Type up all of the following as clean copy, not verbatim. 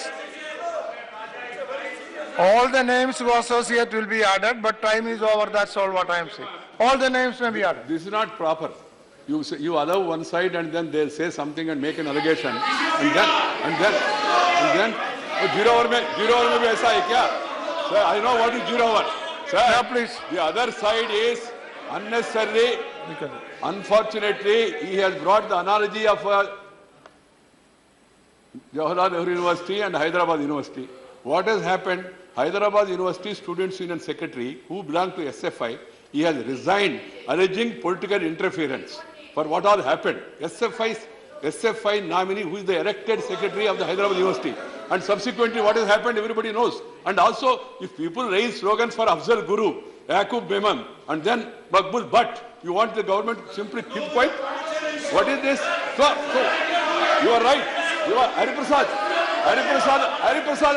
Yes. All the names to associate will be added, but time is over. That's all what I am saying. All the names may be added. This is not proper. You say, you allow one side and then they'll say something and make an allegation, and then oh, zero over में भी ऐसा है क्या? Sir, I know what is zero over. Sir, Yeah, please. the other side is unnecessarily. Unfortunately, he has brought the analogy of Jawaharlal Nehru University and Hyderabad University. What has happened? Hyderabad University Students Union Secretary, who belonged to SFI, he has resigned, alleging political interference. For what all happened? SFI nominee, who is the elected secretary of the Hyderabad University. And subsequently, what has happened, everybody knows. And also, if people raise slogans for Afzal Guru, Yaqub Memon, and then Maqbul Bhatt, you want the government to simply keep quiet? What is this? So you are right. You are Hari Prasad,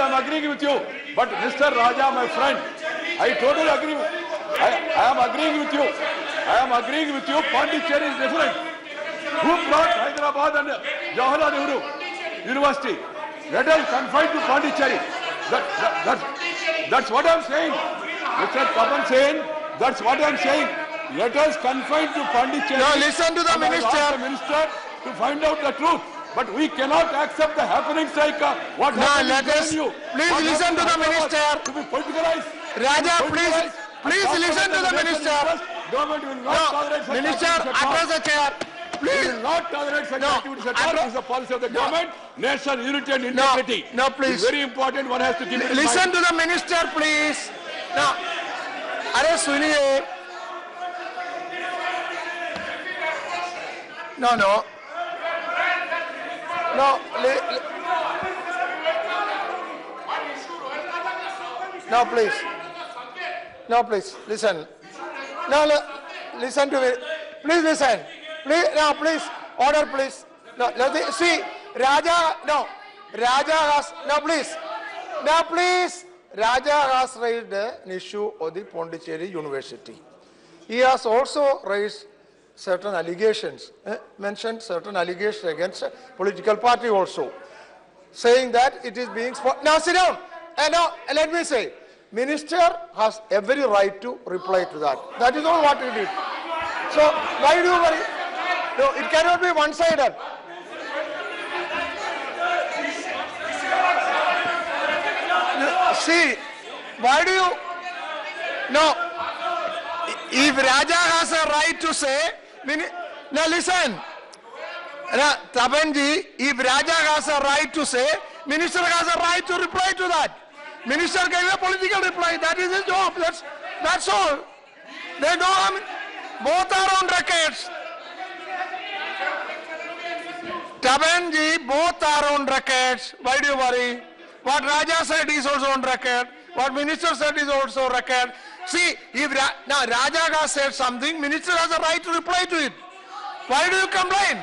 I'm agreeing with you. But Mr. Raja, my friend, I totally agree. I am agreeing with you. Pondicherry is different. Who brought Hyderabad and Jawaharlal Nehru University? Let us confine to Pondicherry. That's what I am saying. Mr. Tapan saying, that's what I am saying. Let us confine to Pondicherry. No, listen to the minister. I ask the minister to find out the truth. But we cannot accept the happenings like what happened in JNU. Please listen to the minister. To be politicalized. Raja, please listen to the minister. Government will not tolerate such Minister, activities at all. address the chair. We Please. will not tolerate such No, activities at all. This is the policy of the government. National unity and No, integrity. no, please. It's very important. One has to keep it in Listen mind. to the minister, please. No. Are Suniye. No. No, please. No, please. Listen. No, listen to me. Please listen. Please. Order, please. No, see, Raja, no. Raja has, no, please. Raja has raised an issue of the Pondicherry University. He has also raised certain allegations, mentioned certain allegations against a political party also, saying that it is being... Now sit down. Now, let me say, Minister has every right to reply to that. That is all what he did. So, why do you worry? No, it cannot be one-sided. See, why do you... No, if Raja has a right to say... Now listen, Tapanji, if Raja has a right to say, Minister has a right to reply to that. Minister gave a political reply. That is his job. That's all. They don't. Both are on records. Tapanji, both are on records. Why do you worry? What Raja said is also on record. What Minister said is also on record. See, if now Raja has said something, Minister has a right to reply to it. Why do you complain?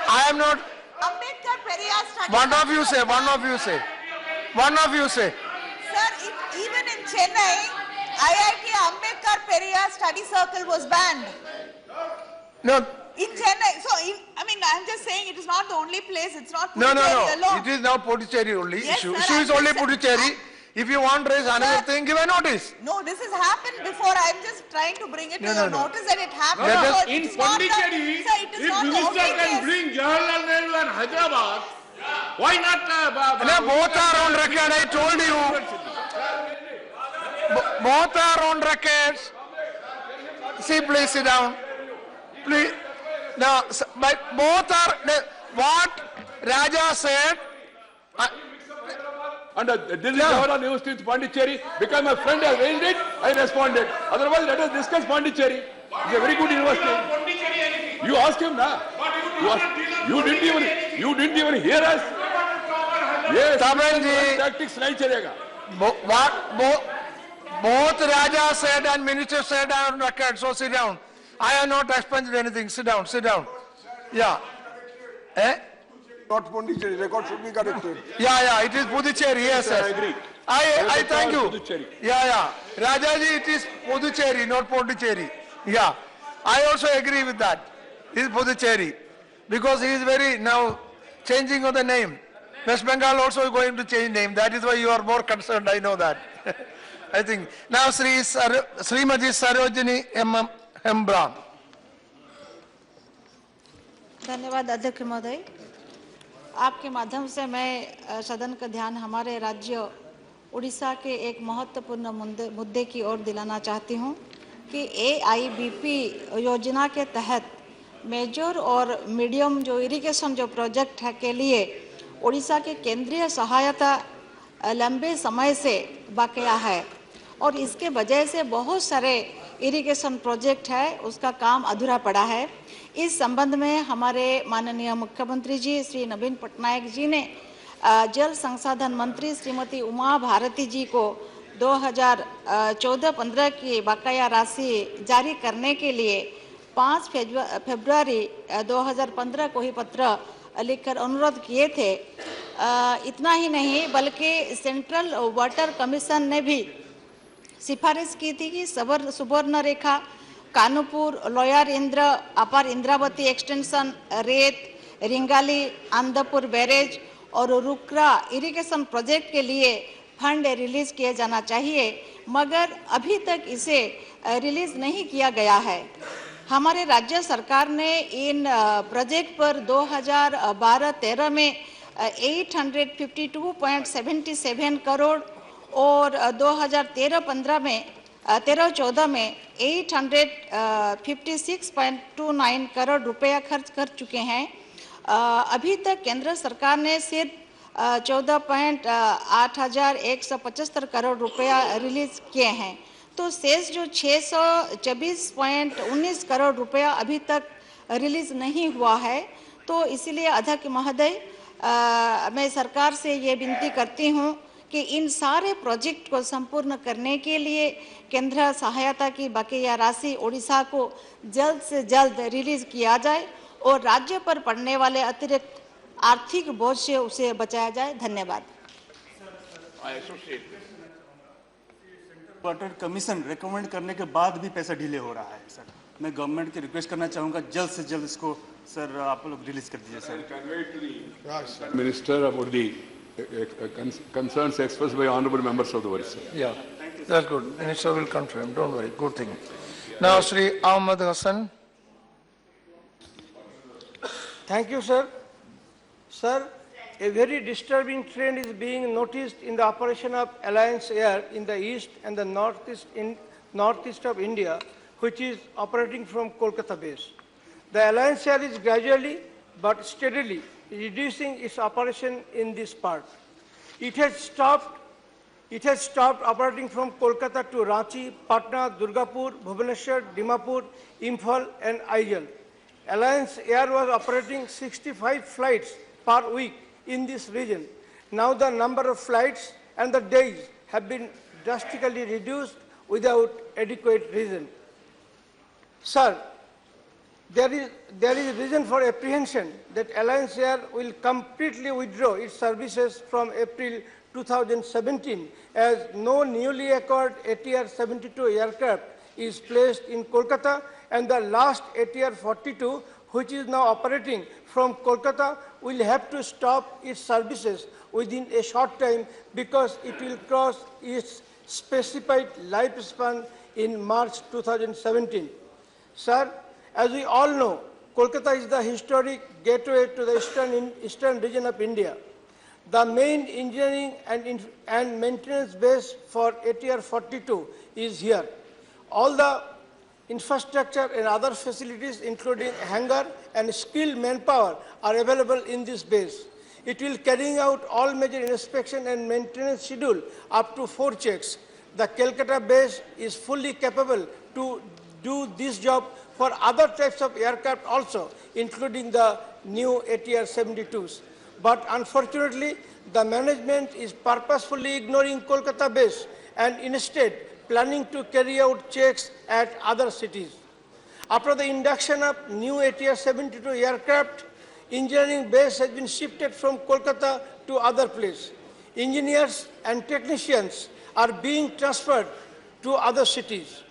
I am not. Ambedkar Periyar study. One of you say. Sir, even in Chennai, IIT Ambedkar Periyar study circle was banned. No. In Chennai, so I'm just saying it is not the only place. It's not No. Puducherry alone. It is now Puducherry only. Yes, Issue sir, is only Puducherry. If you want to raise another thing, give a notice. No, this has happened before. I'm just trying to bring it to your notice that it happened. Let us- So it In is not the- Pondicherry, sir, it is if not the minister only can case. bring Jawaharlal Nehru and Hyderabad, why not? No, both are on record. I told you. Both are on records. See, please sit down. Please. Now, but both are what Raja said. And Delhi Jawaharlal University Pondicherry, because my friend has raised it, I responded. Otherwise, let us discuss Pondicherry. It's a very good university. You asked him, na? You didn't even hear us. Yes, Tapanji. tactics nahi chalega. Both Raja said and Minister said on record. So sit down. I have not expunged anything. Sit down. Yeah. Not Pondicherry, record should be corrected. Yeah, it is Puducherry, yes. I agree. I thank you. Puducherry. Yeah. Rajaji, it is Puducherry, not Pondicherry. Yeah. I also agree with that. It is Puducherry. because he is very now changing of the name. West Bengal also going to change name. That is why you are more concerned. I know that. I think now Srimati Sarojini Hembram. धन्यवाद अध्यक्ष महोदय। आपके माध्यम से मैं सदन का ध्यान हमारे राज्य उड़ीसा के एक महत्वपूर्ण मुद्दे की ओर दिलाना चाहती हूं कि AIBP योजना के तहत मेजर और मीडियम जो इरिगेशन जो प्रोजेक्ट है के लिए उड़ीसा के केंद्रीय सहायता लंबे समय से बकाया है और इसके वजह से बहुत सारे इरिगेशन प्रोजेक्ट है उसका काम अधूरा पड़ा है। इस संबंध में हमारे माननीय मुख्यमंत्री जी श्री नवीन पटनायक जी ने जल संसाधन मंत्री श्रीमती उमा भारती जी को 2014-15 की बकाया राशि जारी करने के लिए 5 फरवरी 2015 को ही पत्र लिखकर अनुरोध किए थे। इतना ही नहीं बल्कि सेंट्रल वाटर कमीशन ने भी सिफारिश की थी कि सुवर्ण रेखा, कानूपुर, लोअर इंद्र, अपर इंद्रावती एक्सटेंशन, रेत, रिंगाली, आंदपुर बैरेज और रुकरा इरिगेशन प्रोजेक्ट के लिए फंड रिलीज किया जाना चाहिए, मगर अभी तक इसे रिलीज नहीं किया गया है। हमारे राज्य सरकार ने इन प्रोजेक्ट पर 2012-13 में 852.77 करोड़ और 2013-14 में 856.29 करोड़ रुपया खर्च कर चुके हैं। अभी तक केंद्र सरकार ने सिर्फ 14,8175 करोड़ रुपया रिलीज किए हैं, तो शेष जो 624.19 करोड़ रुपया अभी तक रिलीज नहीं हुआ है। तो इसलिए अध्यक्ष महोदय मैं सरकार से ये विनती करती हूँ कि इन सारे प्रोजेक्ट को संपूर्ण करने के लिए केंद्र सहायता की बकाया राशि उड़ीसा को जल्द से जल्द रिलीज किया जाए और राज्य पर पड़ने वाले अतिरिक्त आर्थिक बोझ से उसे बचाया जाए। धन्यवाद। वाटर कमीशन रिकमेंड करने के बाद भी पैसा डिले हो रहा है सर। मैं गवर्नमेंट की रिक्वेस्ट करना चाहूँगा जल्द से जल्द इसको सर आप लोग रिलीज कर दीजिए sir. Minister about the concerns expressed by honorable members of the Orissa. Yeah, that's good. Minister will confirm. Don't worry. Good thing. Now, Sri Ahmad Hassan. Thank you, sir. Sir, a very disturbing trend is being noticed in the operation of Alliance Air in the east and the northeast of India, which is operating from Kolkata base. The Alliance Air is gradually but steadily reducing its operation in this part. It has stopped operating from Kolkata to Ranchi, Patna, Durgapur, Bhubaneswar, Dimapur, Imphal and Aizawl. Alliance Air was operating 65 flights per week in this region. Now the number of flights and the days have been drastically reduced without adequate reason. Sir, there is reason for apprehension that Alliance Air will completely withdraw its services from April 2017 as no newly acquired ATR 72 aircraft is placed in Kolkata and the last ATR 42, which is now operating from Kolkata, will have to stop its services within a short time because it will cross its specified lifespan in March 2017. Sir, as we all know, Kolkata is the historic gateway to the eastern region of India. The main engineering and maintenance base for ATR 42 is here. All the infrastructure and other facilities, including hangar and skilled manpower, are available in this base. It will carry out all major inspection and maintenance schedule up to 4 checks. The Kolkata base is fully capable to do this job for other types of aircraft also, including the new ATR 72s. But unfortunately, the management is purposefully ignoring Kolkata base and instead planning to carry out checks at other cities. After the induction of new ATR 72 aircraft, engineering base has been shifted from Kolkata to other place. Engineers and technicians are being transferred to other cities.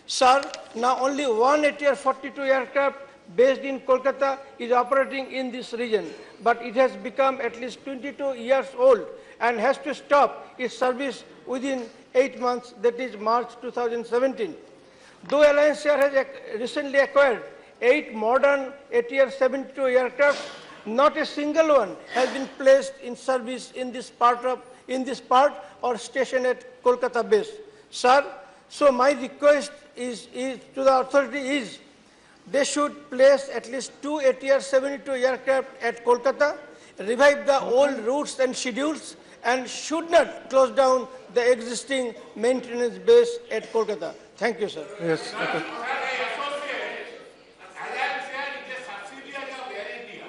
Sir, now only one ATR 42 aircraft based in Kolkata is operating in this region, but it has become at least 22 years old and has to stop its service within 8 months, that is March 2017. Though Alliance Air has recently acquired 8 modern ATR-72 aircraft, not a single one has been placed in service in this part or station at Kolkata base. Sir, so my request is to the authority is they should place at least 2 ATR-72 aircraft at Kolkata, revive the old routes and schedules, and should not close down the existing maintenance base at Kolkata. Thank you, sir. Yes. Okay. Alliance Air is a subsidiary of Air India,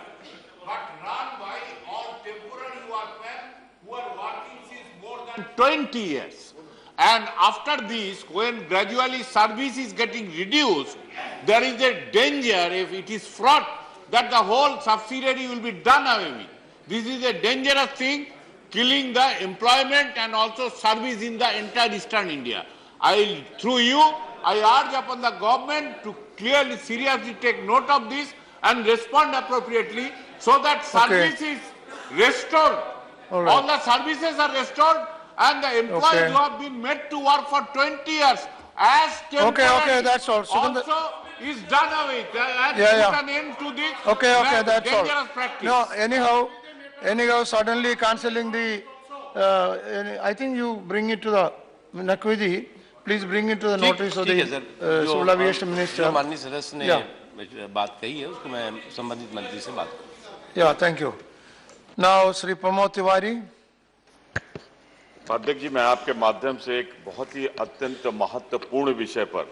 but run by all temporary workmen who are working since more than 20 years. And after this, when gradually service is getting reduced, there is a danger, if it is fraud, that the whole subsidiary will be done away with. This is a dangerous thing, killing the employment and also service in the entire Eastern India. Through you, I urge upon the government to clearly, seriously take note of this and respond appropriately so that service is restored. All right. All the services are restored and the employees who have been made to work for 20 years as temporary that's all. also is done away with and put an end to this That's all. dangerous practice. No, anyhow, suddenly cancelling the, I think you bring it to the, Naqvi, please bring it to the notice of the Civil Aviation Minister. माननीय सदस्य ने बात कही है उसको मैं संबंधित मंत्री से बात करूं। Yeah, thank you. Now, Sri Pramod Tiwari. अध्यक्ष जी, मैं आपके माध्यम से एक बहुत ही अत्यंत महत्वपूर्ण विषय पर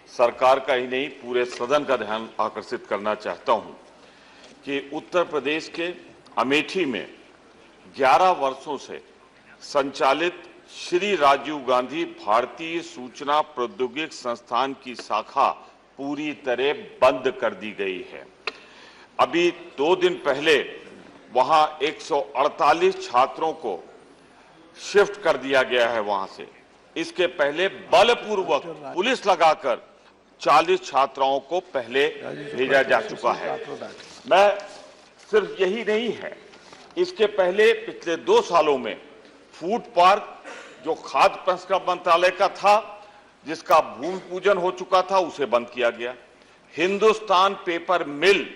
सरकार का ही नहीं पूरे सदन का ध्यान आकर्षित करना चाहता हूं कि उत्तर प्रदेश के अमेठी में 11 वर्षों से संचालित श्री राजीव गांधी भारतीय सूचना प्रौद्योगिकी संस्थान की शाखा पूरी तरह बंद कर दी गई है। अभी 2 दिन पहले वहां 148 छात्रों को शिफ्ट कर दिया गया है वहां से। इसके पहले बलपूर्वक पुलिस लगाकर 40 छात्राओं को पहले भेजा जा चुका है। मैं सिर्फ यही नहीं है, इसके पहले पिछले 2 सालों में फूड पार्क जो खाद्य प्रसंस्करण मंत्रालय का था, जिसका भूमि पूजन हो चुका था, उसे बंद किया गया। हिंदुस्तान पेपर मिल,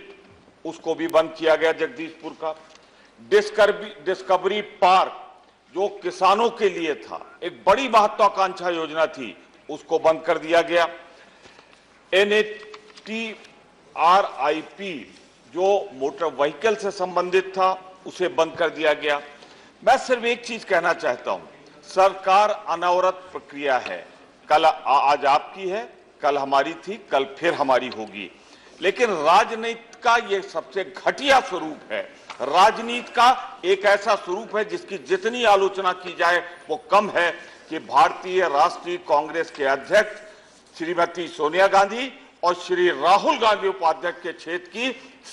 उसको भी बंद किया गया जगदीशपुर का। डिस्कवरी पार्क जो किसानों के लिए था, एक बड़ी महत्वाकांक्षा योजना थी, उसको बंद कर दिया गया। NHTRIP जो मोटर व्हीकल से संबंधित था, उसे बंद कर दिया गया। मैं सिर्फ एक चीज कहना चाहता हूं, सरकार अनवरत प्रक्रिया है। कल आज आपकी है, कल हमारी थी, कल फिर हमारी होगी, लेकिन राजनीति का ये सबसे घटिया स्वरूप है। राजनीति का एक ऐसा स्वरूप है जिसकी जितनी आलोचना की जाए वो कम है कि भारतीय राष्ट्रीय कांग्रेस के अध्यक्ष श्रीमती सोनिया गांधी और श्री राहुल गांधी उपाध्यक्ष के क्षेत्र की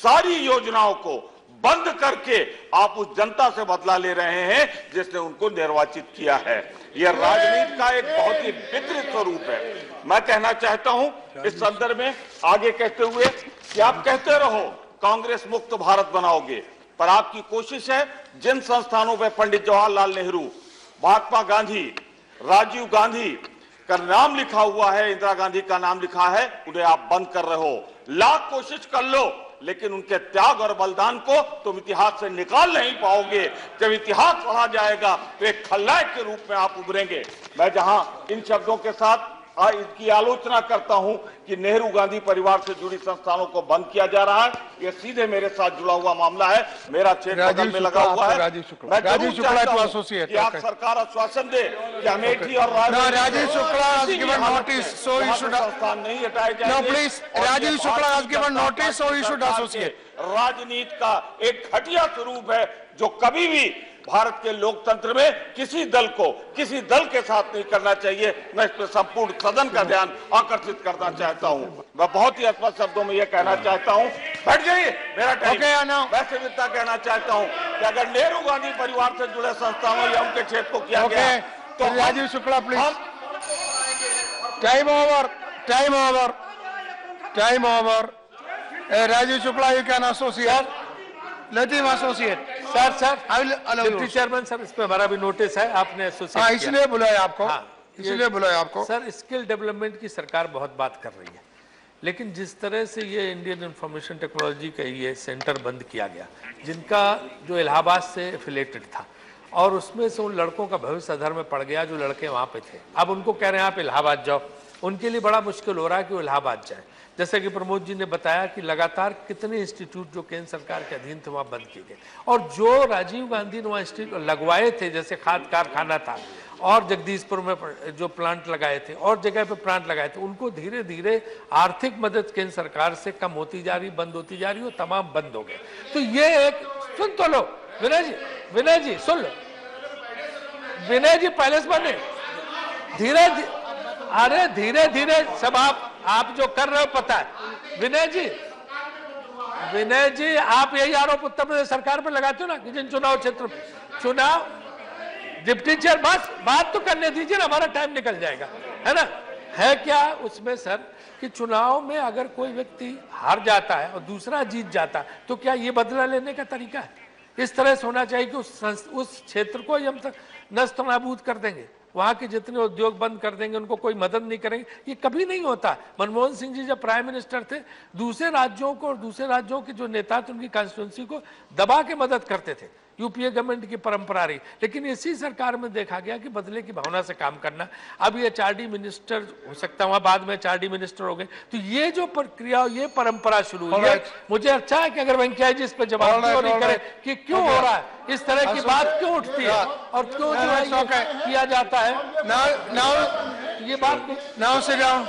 सारी योजनाओं को बंद करके आप उस जनता से बदला ले रहे हैं जिसने उनको निर्वाचित किया है। यह राजनीति का एक बहुत ही विकृत स्वरूप है। मैं कहना चाहता हूं इस संदर्भ में आगे कहते हुए कि आप कहते रहो कांग्रेस मुक्त भारत बनाओगे, पर आपकी कोशिश है जिन संस्थानों पर पंडित जवाहरलाल नेहरू, महात्मा गांधी, राजीव गांधी का नाम लिखा हुआ है, इंदिरा गांधी का नाम लिखा है, उन्हें आप बंद कर रहे हो। लाख कोशिश कर लो, लेकिन उनके त्याग और बलिदान को तुम इतिहास से निकाल नहीं पाओगे। जब इतिहास पढ़ा जाएगा तो एक खलनायक के रूप में आप उभरेंगे। मैं जहां इन शब्दों के साथ इसकी आलोचना करता हूं कि नेहरू गांधी परिवार से जुड़ी संस्थानों को बंद किया जा रहा है, यह सीधे मेरे साथ जुड़ा हुआ मामला है, मेरा क्षेत्र बगल में लगा हुआ है। मैं जरूर चाहता हूं कि आप सरकार आश्वासन दे कि अमेठी और Rajiv Shukla has given notice, so you should संस्थान नहीं हटाए जाएंगे। No, please, Rajiv Shukla has given notice, so you should associate. राजनीति का एक घटिया स्वरूप है जो कभी भी भारत के लोकतंत्र में किसी दल को किसी दल के साथ नहीं करना चाहिए। मैं इस पर संपूर्ण सदन का ध्यान आकर्षित करना चाहता हूं। मैं बहुत ही स्पष्ट शब्दों में यह कहना चाहता हूं, बैठ जाइए, मेरा टाइम। मैं सिर्फ इतना कहना चाहता हूं कि अगर नेहरू गांधी परिवार से जुड़े संस्थानों या उनके क्षेत्र को किया गया तो Rajiv Shukla please. Time over, time over, time over. Rajiv Shukla, you can associate. Let him associate. Sir I will allow you. Deputy chairman sir, इस पे हमारा भी नोटिस है, आपने हाँ, एसोसिएट इसलिए बुलाया आपको। ये- इसलिए बुलाया आपको। सर, स्किल डेवलपमेंट की सरकार बहुत बात कर रही है, लेकिन जिस तरह से ये इंडियन इंफॉर्मेशन टेक्नोलॉजी का ये सेंटर बंद किया गया, जिनका जो इलाहाबाद से एफिलेटेड था, और उसमें से उन लड़कों का भविष्य अधर में पड़ गया जो लड़के वहाँ पे थे। अब उनको कह रहे हैं आप इलाहाबाद जाओ, उनके लिए बड़ा मुश्किल हो रहा है कि वो इलाहाबाद जाए। जैसे कि प्रमोद जी ने बताया कि लगातार कितने इंस्टीट्यूट जो केंद्र सरकार के अधीन थे वहाँ बंद किए गए, और जो राजीव गांधी ने वहाँ इंस्टीट्यूट लगवाए थे, जैसे खाद कारखाना था और जगदीशपुर में जो प्लांट लगाए थे और जगह पे प्लांट लगाए थे, उनको धीरे धीरे आर्थिक मदद केंद्र सरकार से कम होती जा रही, बंद होती जा रही, वो तमाम बंद हो गए। तो ये एक, सुन तो लो विनय जी सुन लो, विनय जी पहले से बने धीरे धीरे सब आप जो कर रहे हो पता है। विनय जी आप यही आरोप उत्तर प्रदेश सरकार पर लगाते हो ना कि जिन चुनाव क्षेत्र डिप्टी चेयर, बस बात तो करने दीजिए ना, हमारा टाइम निकल जाएगा, है ना। है क्या उसमें सर कि चुनाव में अगर कोई व्यक्ति हार जाता है और दूसरा जीत जाता है, तो क्या ये बदला लेने का तरीका है? इस तरह से होना चाहिए कि उस क्षेत्र को हम नष्ट नाबूद कर देंगे, वहां के जितने उद्योग बंद कर देंगे, उनको कोई मदद नहीं करेंगे, ये कभी नहीं होता। मनमोहन सिंह जी जब प्राइम मिनिस्टर थे, दूसरे राज्यों को और दूसरे राज्यों के जो नेता थे उनकी कॉन्स्टिट्यूंसी को दबा के मदद करते थे, यूपीए गवर्नमेंट की परंपरा रही। लेकिन इसी सरकार में देखा गया कि बदले की भावना से काम करना। अब ये एचआरडी मिनिस्टर हो सकता है, वहां बाद में एचआरडी मिनिस्टर हो गए, तो ये जो प्रक्रिया, ये परंपरा शुरू हुई है। मुझे अच्छा है कि अगर वेंकैया जी इस पर जवाब नहीं करे कि क्यों हो रहा है, इस तरह की बात क्यों उठती है और क्यों जो है ये किया जाता है। ये बात Now sit down.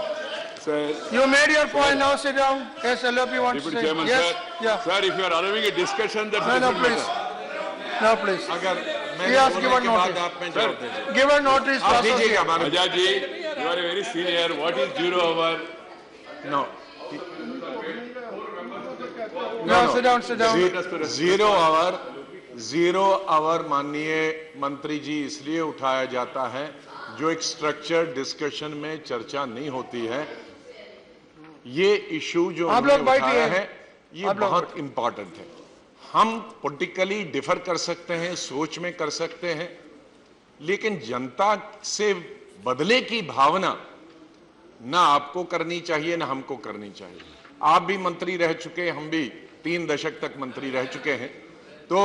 You made your point. Now sit down. Yes, LOP wants to Deputy say. Chairman, Yes. sir. Yeah. Sir, if you are allowing a discussion, that's No, different please. matter. No, please. अगर He मैंने has बोलने given के बाद notice. आप में जवाब दीजिए। Given notice. आप to दीजिएगा associate. माननीय। Ajay ji, you are a very senior. What is 0 hour? No. No, sit down, sit down. Zero hour माननीय मंत्री जी इसलिए उठाया जाता है जो एक स्ट्रक्चर डिस्कशन में चर्चा नहीं होती है। ये इशू जो आप हमने लोग बैठिए। उठाया है ये बहुत इंपॉर्टेंट है। हम पॉलिटिकली डिफर कर सकते हैं, सोच में कर सकते हैं, लेकिन जनता से बदले की भावना ना आपको करनी चाहिए ना हमको करनी चाहिए। आप भी मंत्री रह चुके, हम भी 3 दशक तक मंत्री रह चुके हैं, तो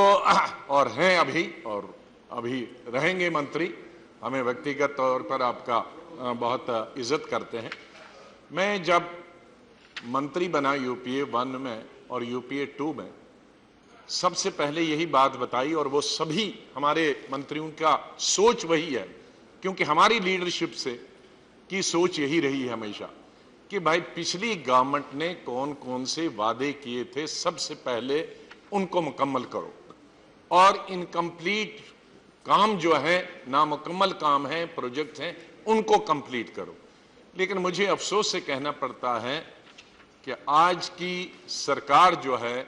और हैं अभी और अभी रहेंगे मंत्री। हमें व्यक्तिगत तौर पर आपका बहुत इज्जत करते हैं। मैं जब मंत्री बना यूपीए 1 में और यूपीए 2 में, सबसे पहले यही बात बताई, और वो सभी हमारे मंत्रियों का सोच वही है, क्योंकि हमारी लीडरशिप से की सोच यही रही है हमेशा कि भाई पिछली गवर्नमेंट ने कौन कौन से वादे किए थे, सबसे पहले उनको मुकम्मल करो, और इनकम्प्लीट काम जो है, नामुकम्मल काम है, प्रोजेक्ट हैं, उनको कंप्लीट करो। लेकिन मुझे अफसोस से कहना पड़ता है कि आज की सरकार जो है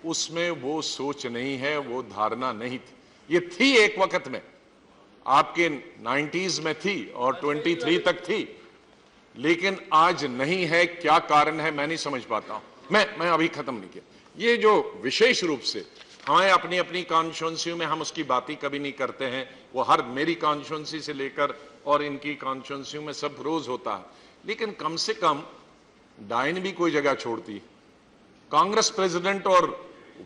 उसमें वो सोच नहीं है, वो धारणा नहीं थी। ये थी एक वक्त में, आपके 90s में थी और 23 तक थी, लेकिन आज नहीं है। क्या कारण है मैं नहीं समझ पाता हूं। मैं अभी खत्म नहीं किया। ये जो विशेष रूप से हमें अपनी अपनी कॉन्स्टिट्यूंसी में हम उसकी बात ही कभी नहीं करते हैं, वो हर मेरी कॉन्स्टिट्यूंसी से लेकर और इनकी कॉन्स्टिट्यूंसी में सब रोज होता है, लेकिन कम से कम डायन भी कोई जगह छोड़ती है। कांग्रेस प्रेसिडेंट और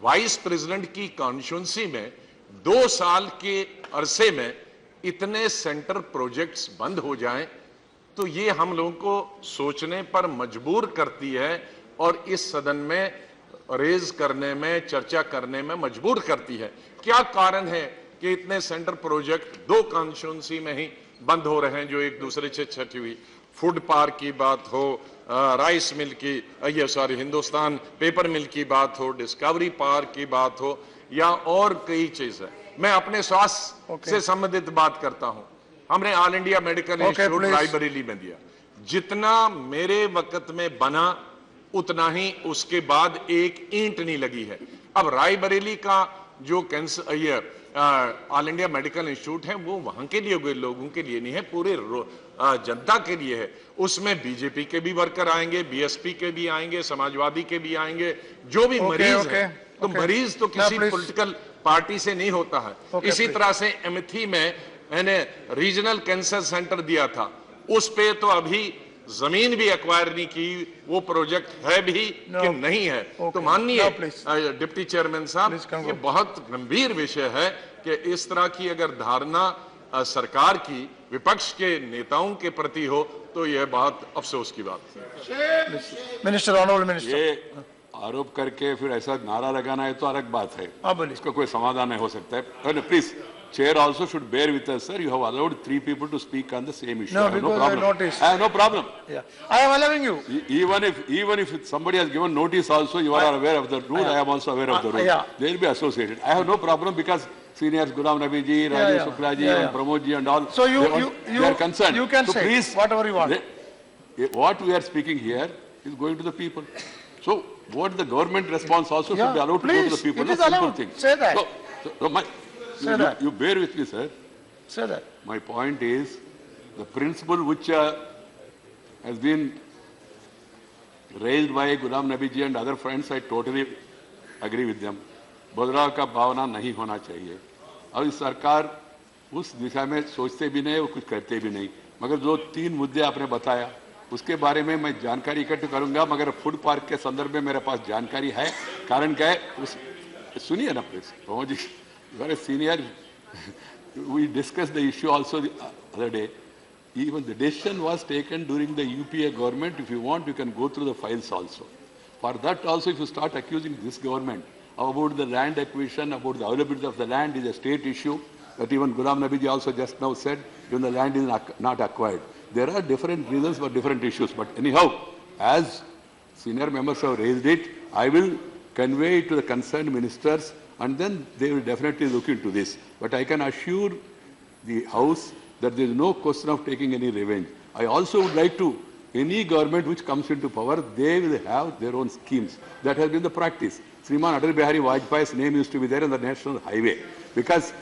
वाइस प्रेसिडेंट की कॉन्स्टिट्यूंसी में 2 साल के अरसे में इतने सेंटर प्रोजेक्ट्स बंद हो जाएं, तो ये हम लोगों को सोचने पर मजबूर करती है और इस सदन में रेज करने में, चर्चा करने में मजबूर करती है। क्या कारण है कि इतने सेंटर प्रोजेक्ट 2 कॉन्स्टिट्यूंसी में ही बंद हो रहे हैं जो एक दूसरे से छटी हुई? फूड पार्क की बात हो, राइस मिल की, हिंदुस्तान पेपर मिल की बात हो, डिस्कवरी पार्क की बात हो, या और कई चीजें। मैं अपने स्वास्थ्य से संबंधित बात करता हूं। हमने all India medical institute Raebareli में दिया, जितना मेरे वक्त में बना उतना ही उसके बाद एक ईंट नहीं लगी है। अब रायबरेली का जो कैंसर ये ऑल इंडिया मेडिकल इंस्टीट्यूट है वो वहां के लिए लोगों के लिए नहीं है, पूरे जनता के लिए है। उसमें बीजेपी के भी वर्कर आएंगे, बीएसपी के भी आएंगे, समाजवादी के भी आएंगे, जो भी मरीज है। तो मरीज तो किसी पॉलिटिकल पार्टी से नहीं होता है। इसी तरह से अमेठी में मैंने रीजनल कैंसर सेंटर दिया था, उस पे तो अभी जमीन भी एक्वायर नहीं की, वो प्रोजेक्ट है भी कि नहीं है। तो माननीय डिप्टी चेयरमैन साहब, ये बहुत गंभीर विषय है कि इस तरह की अगर धारणा सरकार की विपक्ष के नेताओं के प्रति हो तो यह बहुत अफसोस की बात है। मिनिस्टर, ऑनरेबल मिनिस्टर, ये आरोप करके फिर ऐसा नारा लगाना है तो अलग बात है, इसका कोई समाधान नहीं हो सकता है। Please, chair also should bear with us, sir. You have allowed 3 people to speak on the same issue. No, I have because no problem. I noticed. I have no problem. Yeah, I am allowing you. Even if somebody has given notice also, you are aware of the rule. I am also aware of the rule. Yeah. They will be associated. I have no problem because seniors Ghulam Nabi ji, Rajesh Shukla ji, and Pramod ji and all. So they are concerned. You can so say please, whatever you want. What we are speaking here is going to the people. So what the government response also should be allowed to go to the people. It is simple allowed. thing. Say that. You bear with me, sir. Say that. My point is, the principle which has been raised by Ghulam Nabi ji and other friends, I totally agree with them. बदलाव का भावना नहीं होना चाहिए, और इस सरकार उस दिशा में सोचते भी नहीं और कुछ करते भी नहीं। मगर जो 3 मुद्दे आपने बताया उसके बारे में मैं जानकारी इकट्ठी करूंगा, मगर फूड पार्क के संदर्भ में मेरे पास जानकारी है। कारण क्या है, सुनिए ना please, Pramod ji, you are a senior. We discussed the issue also the other day. Even the decision was taken during the UPA government. If you want, you can go through the files also. For that also, if you start accusing this government about the land acquisition, about the availability of the land is a state issue, that even Ghulam Nabi ji also just now said, even the land is not acquired. There are different reasons for different issues. But anyhow, as senior members have raised it, I will convey it to the concerned ministers, and then they will definitely look into this. But I can assure the House that there is no question of taking any revenge. I also would like to, any government which comes into power, they will have their own schemes. That has been the practice. Sriman Atal Bihari Vajpayee's name used to be there on the national highway, because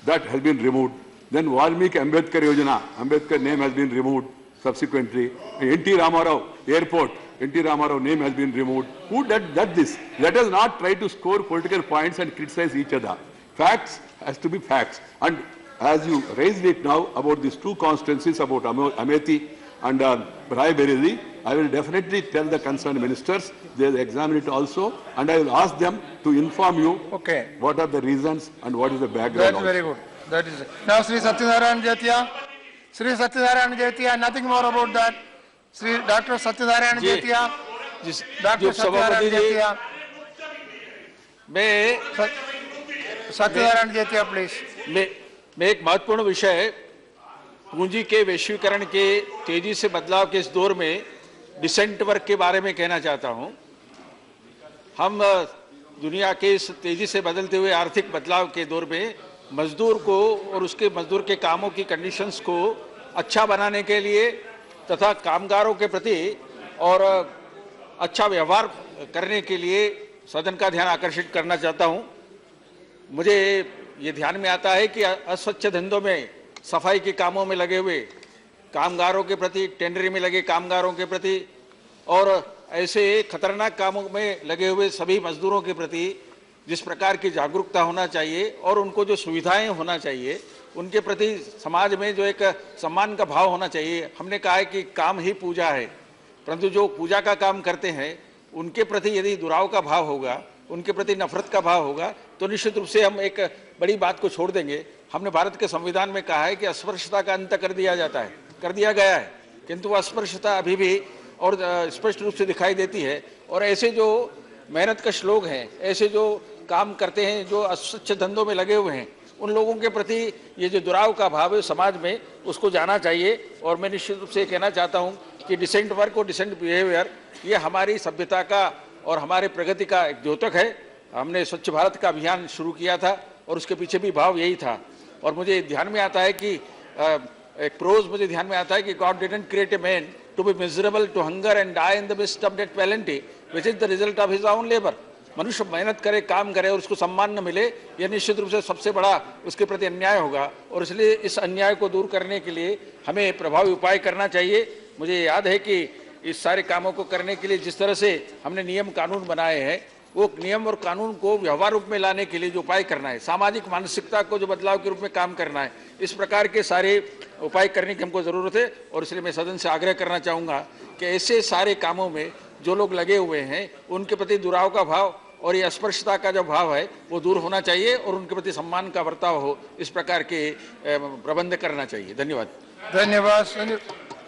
that has been removed. Then Valmiki Ambedkar Yojana, Ambedkar name has been removed subsequently. N.T. Ramarao Airport, N.T. Ramarao name has been removed. Who did this? Let us not try to score political points and criticize each other. Facts has to be facts. And as you raised it now about these 2 constituencies, about Amethi and Rai Bereli, I will definitely tell the concerned ministers, they will examine it also, and I will ask them to inform you what are the reasons and what is the background. That's very good. That is it. Now, Sri Satyanarayan Jethia. Sri Satyanarayan Jethia, nothing more about that. Sri Dr. Satyanarayan Jethia. Dr. Satyanarayan Jethia. Satyanarayan Jethia, please. मैं एक महत्वपूर्ण विषय पूंजी के वैश्वीकरण के तेजी से बदलाव के इस दौर में डिसेंट वर्क के बारे में कहना चाहता हूं। हम दुनिया के इस तेजी से बदलते हुए आर्थिक बदलाव के दौर में मजदूर को और उसके मजदूर के कामों की कंडीशंस को अच्छा बनाने के लिए तथा कामगारों के प्रति और अच्छा व्यवहार करने के लिए सदन का ध्यान आकर्षित करना चाहता हूं। मुझे ये ध्यान में आता है कि अस्वच्छ धंधों में सफाई के कामों में लगे हुए कामगारों के प्रति, टेंडरिंग में लगे कामगारों के प्रति और ऐसे खतरनाक कामों में लगे हुए सभी मजदूरों के प्रति जिस प्रकार की जागरूकता होना चाहिए और उनको जो सुविधाएं होना चाहिए, उनके प्रति समाज में जो एक सम्मान का भाव होना चाहिए। हमने कहा है कि काम ही पूजा है, परंतु जो पूजा का काम करते हैं उनके प्रति यदि दुराव का भाव होगा, उनके प्रति नफरत का भाव होगा, तो निश्चित रूप से हम एक बड़ी बात को छोड़ देंगे। हमने भारत के संविधान में कहा है कि अस्पृश्यता का अंत कर दिया जाता है, कर दिया गया है, किंतु अस्पृश्यता अभी भी और स्पष्ट रूप से दिखाई देती है। और ऐसे जो मेहनतकश लोग हैं, ऐसे जो काम करते हैं, जो अस्वच्छ धंधों में लगे हुए हैं, उन लोगों के प्रति ये जो दुराव का भाव है समाज में, उसको जाना चाहिए। और मैं निश्चित रूप से कहना चाहता हूँ कि डिसेंट वर्क और डिसेंट बिहेवियर ये हमारी सभ्यता का और हमारे प्रगति का एक द्योतक है। हमने स्वच्छ भारत का अभियान शुरू किया था और उसके पीछे भी भाव यही था। और मुझे ध्यान में आता है कि एक प्रोज मुझे ध्यान में आता है कि God didn't create a man to be miserable, to hunger and die in the mist of that plenty which is the result of his own labour. मनुष्य मेहनत करे, काम करे और उसको सम्मान न मिले, यह निश्चित रूप से सबसे बड़ा उसके प्रति अन्याय होगा। और इसलिए इस अन्याय को दूर करने के लिए हमें प्रभावी उपाय करना चाहिए। मुझे याद है कि इस सारे कामों को करने के लिए जिस तरह से हमने नियम कानून बनाए हैं, वो नियम और कानून को व्यवहार रूप में लाने के लिए जो उपाय करना है, सामाजिक मानसिकता को जो बदलाव के रूप में काम करना है, इस प्रकार के सारे उपाय करने की हमको जरूरत है। और इसलिए मैं सदन से आग्रह करना चाहूंगा कि ऐसे सारे कामों में जो लोग लगे हुए हैं उनके प्रति दुराव का भाव और ये अस्पृश्यता का जो भाव है वो दूर होना चाहिए और उनके प्रति सम्मान का बर्ताव हो, इस प्रकार के प्रबंध करना चाहिए। धन्यवाद। धन्यवाद।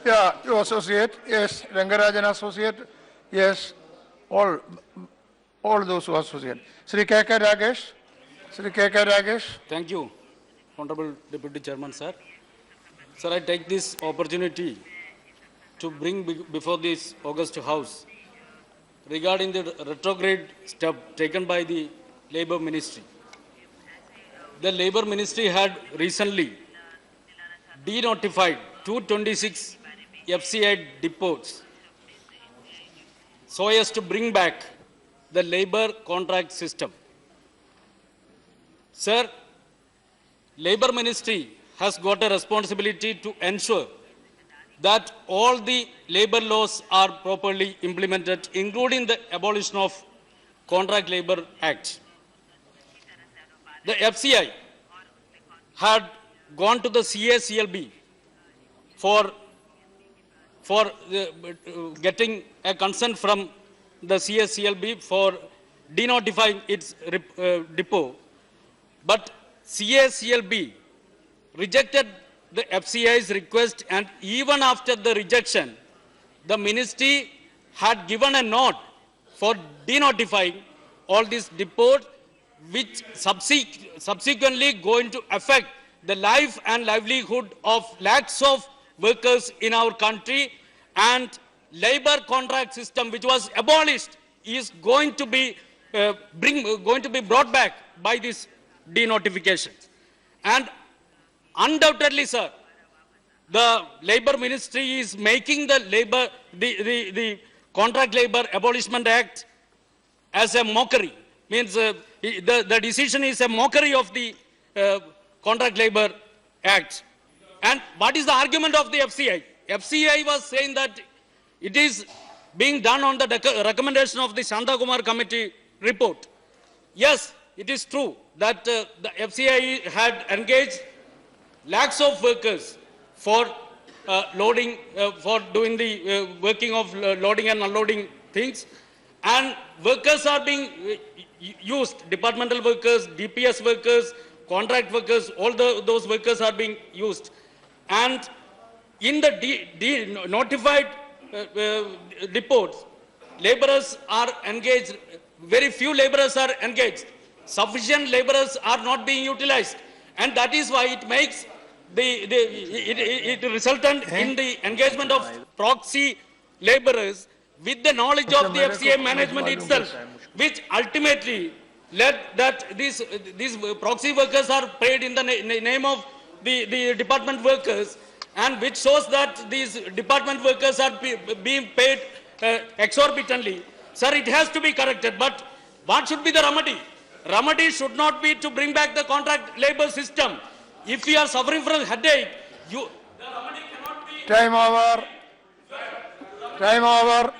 Yeah, you associate, yes, Rangarajan associate, yes, all those who associate. Sri K.K. Ragesh, Sri K.K. Ragesh. Thank you, Honorable Deputy Chairman, sir. Sir, I take this opportunity to bring before this August House regarding the retrograde step taken by the Labour Ministry. The Labour Ministry had recently denotified 226 FCI depots so as to bring back the labor contract system. Sir, Labour Ministry has got a responsibility to ensure that all the labor laws are properly implemented, including the abolition of Contract Labour Act. The FCI had gone to the CACLB for getting a consent from the CACLB for denotifying its depot. But CACLB rejected the FCI's request, and even after the rejection, the ministry had given a note for denotifying all these depots, which subsequently going to affect the life and livelihood of lakhs of workers in our country, and labor contract system which was abolished is going to be brought back by this denotification. And undoubtedly, sir, the Labour Ministry is making the Contract Labour Abolishment Act as a mockery. Means the decision is a mockery of the Contract Labour Act. And what is the argument of the FCI? FCI was saying that it is being done on the recommendation of the Shanta Kumar Committee report. Yes, it is true that the FCI had engaged lakhs of workers for loading, for doing the working of loading and unloading things. And workers are being used, departmental workers, DPS workers, contract workers, all those workers are being used. And in the notified depots, laborers are engaged, very few laborers are engaged. Sufficient laborers are not being utilized. And that is why it makes it resultant in the engagement of proxy laborers with the knowledge of the FCI management itself, which ultimately led that these proxy workers are paid in the name of the department workers, and which shows that these department workers are being paid exorbitantly. Sir, it has to be corrected, but what should be the remedy? Remedy should not be to bring back the contract labor system. If you are suffering from headache, the remedy cannot be... Time over. Time over.